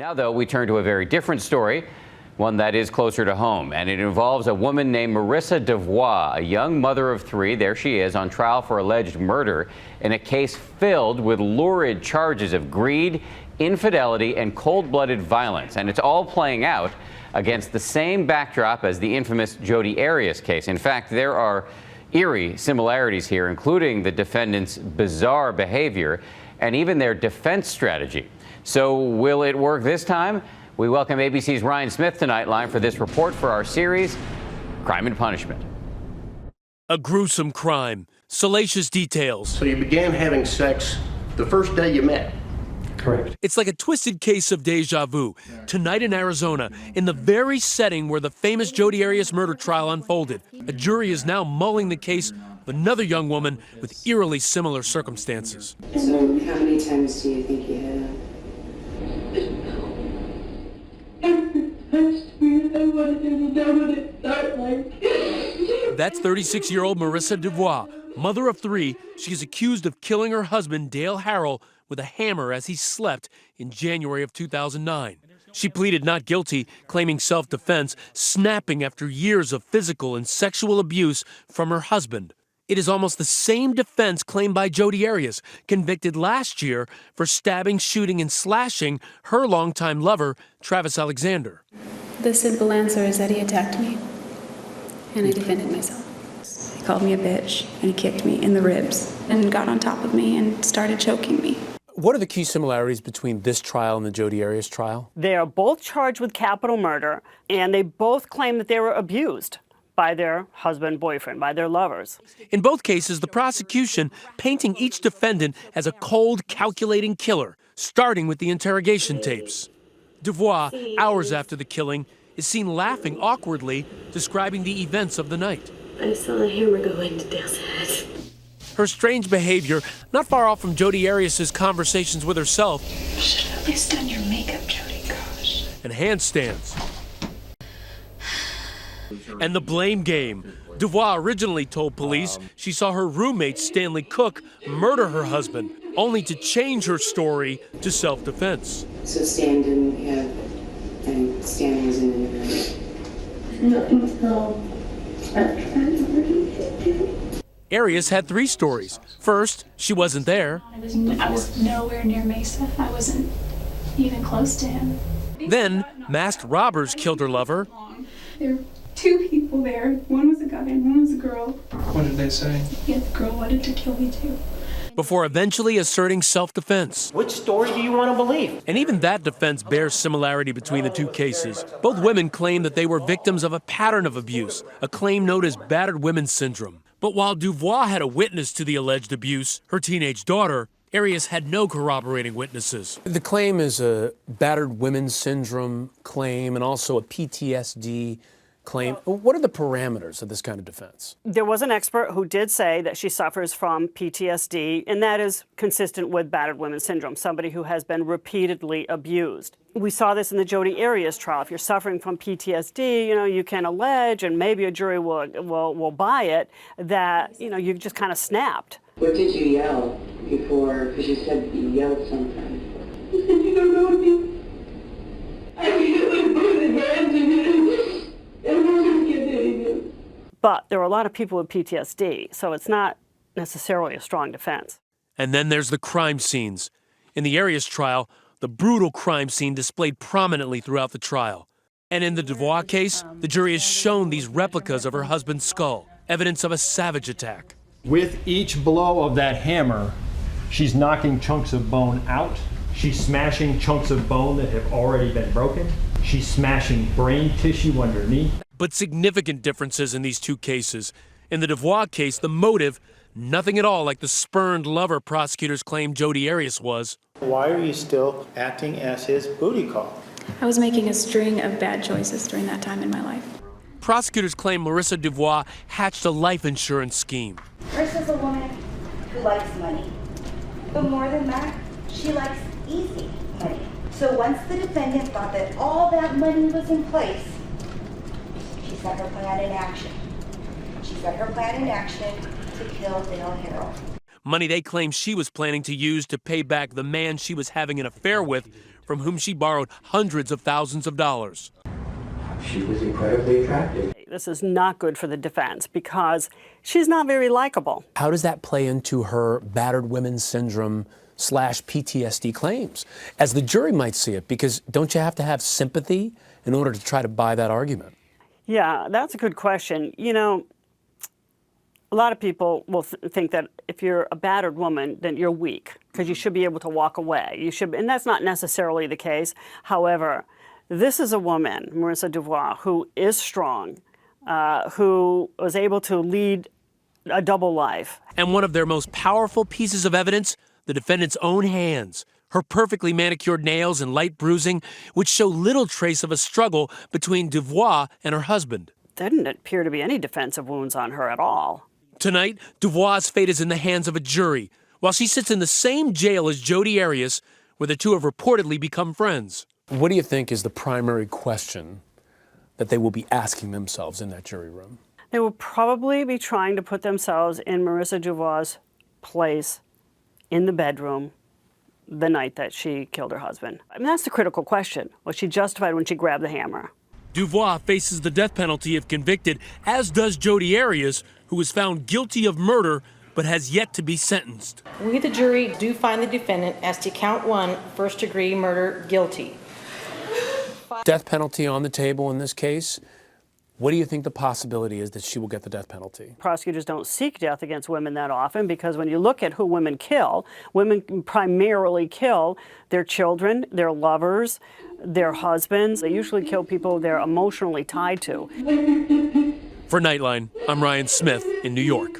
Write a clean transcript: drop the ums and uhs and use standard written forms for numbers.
Now, though, we turn to a very different story, one that is closer to home, and it involves a woman named Marissa Devois, a young mother of three. There she is on trial for alleged murder in a case filled with lurid charges of greed, infidelity, and cold-blooded violence. And it's all playing out against the same backdrop as the infamous Jodi Arias case. In fact, there are eerie similarities here, including the defendant's bizarre behavior and even their defense strategy. So will it work this time? We welcome ABC's Ryan Smith to Nightline for this report for our series, Crime and Punishment. A gruesome crime, salacious details. So you began having sex the first day you met? Correct. It's like a twisted case of deja vu. Tonight in Arizona, in the very setting where the famous Jodi Arias murder trial unfolded, a jury is now mulling the case of another young woman with eerily similar circumstances. So how many times do you think you had it? That's 36-year-old Marissa Devois, mother of three. She's accused of killing her husband, Dale Harrell, with a hammer as he slept in January of 2009. She pleaded not guilty, claiming self-defense, snapping after years of physical and sexual abuse from her husband. It is almost the same defense claimed by Jodi Arias, convicted last year for stabbing, shooting, and slashing her longtime lover, Travis Alexander. The simple answer is that he attacked me, and I defended myself. He called me a bitch, and he kicked me in the ribs, and got on top of me and started choking me. What are the key similarities between this trial and the Jodi Arias trial? They are both charged with capital murder, and they both claim that they were abused by their husband, boyfriend, by their lovers. In both cases, the prosecution painting each defendant as a cold, calculating killer, starting with the interrogation tapes. Devois, hours after the killing, is seen laughing awkwardly, describing the events of the night. I saw the hammer go into Dale's head. Her strange behavior, not far off from Jodi Arias' conversations with herself. You should have at least done your makeup, Jodi, gosh. And handstands. And the blame game. Devois originally told police she saw her roommate, Stanley Cook, murder her husband, only to change her story to self-defense. So Stan didn't have, and Stan was in the room. No. Arias had three stories. First, she wasn't there. I was nowhere near Mesa. I wasn't even close to him. Then, masked robbers killed her lover. There were two people there. One was a guy and one was a girl. What did they say? Yeah, the girl wanted to kill me too. Before eventually asserting self-defense. Which story do you want to believe? And even that defense bears similarity between the two cases. Both women claim that they were victims of a pattern of abuse, a claim known as battered women's syndrome. But while Devois had a witness to the alleged abuse, her teenage daughter, Arias had no corroborating witnesses. The claim is a battered women's syndrome claim and also a PTSD claim. What are the parameters of this kind of defense? There was an expert who did say that she suffers from PTSD, and that is consistent with battered women's syndrome, somebody who has been repeatedly abused. We saw this in the Jodi Arias trial. If you're suffering from PTSD, you can allege, and maybe a jury will buy it, that, you've just kind of snapped. What did you yell before? Because you said you yelled sometimes. You don't know me. I really put it hands in it. But there are a lot of people with PTSD, so it's not necessarily a strong defense. And then there's the crime scenes. In the Arias trial, the brutal crime scene displayed prominently throughout the trial. And in the Devois case, the jury has shown these replicas of her husband's skull, evidence of a savage attack. With each blow of that hammer, she's knocking chunks of bone out. She's smashing chunks of bone that have already been broken. She's smashing brain tissue underneath. But significant differences in these two cases. In the Devois case, the motive, nothing at all like the spurned lover prosecutors claim Jodi Arias was. Why are you still acting as his booty call? I was making a string of bad choices during that time in my life. Prosecutors claim Marissa Devois hatched a life insurance scheme. Marissa's a woman who likes money. But more than that, she likes easy money. So once the defendant thought that all that money was in place, she set her plan in action. She set her plan in action to kill Dale Harrell. Money they claim she was planning to use to pay back the man she was having an affair with from whom she borrowed hundreds of thousands of dollars. She was incredibly attractive. This is not good for the defense because she's not very likable. How does that play into her battered women syndrome / PTSD claims, as the jury might see it? Because don't you have to have sympathy in order to try to buy that argument? Yeah, that's a good question. You know, a lot of people will think that if you're a battered woman, then you're weak because you should be able to walk away. You should, and that's not necessarily the case. However, this is a woman, Marissa Dubois, who is strong, who was able to lead a double life. And one of their most powerful pieces of evidence, the defendant's own hands, her perfectly manicured nails and light bruising, which show little trace of a struggle between Dubois and her husband. There didn't appear to be any defensive wounds on her at all. Tonight, Dubois' fate is in the hands of a jury, while she sits in the same jail as Jodi Arias, where the two have reportedly become friends. What do you think is the primary question that they will be asking themselves in that jury room? They will probably be trying to put themselves in Marissa Dubois' place in the bedroom the night that she killed her husband. I mean, that's the critical question. Was she justified when she grabbed the hammer? Dubois faces the death penalty if convicted, as does Jodi Arias, who was found guilty of murder but has yet to be sentenced. We, the jury, do find the defendant as to count 1, first-degree murder, guilty. Death penalty on the table in this case. What do you think the possibility is that she will get the death penalty? Prosecutors don't seek death against women that often because when you look at who women primarily kill their children, their lovers, their husbands. They usually kill people they're emotionally tied to. For Nightline, I'm Ryan Smith in New York.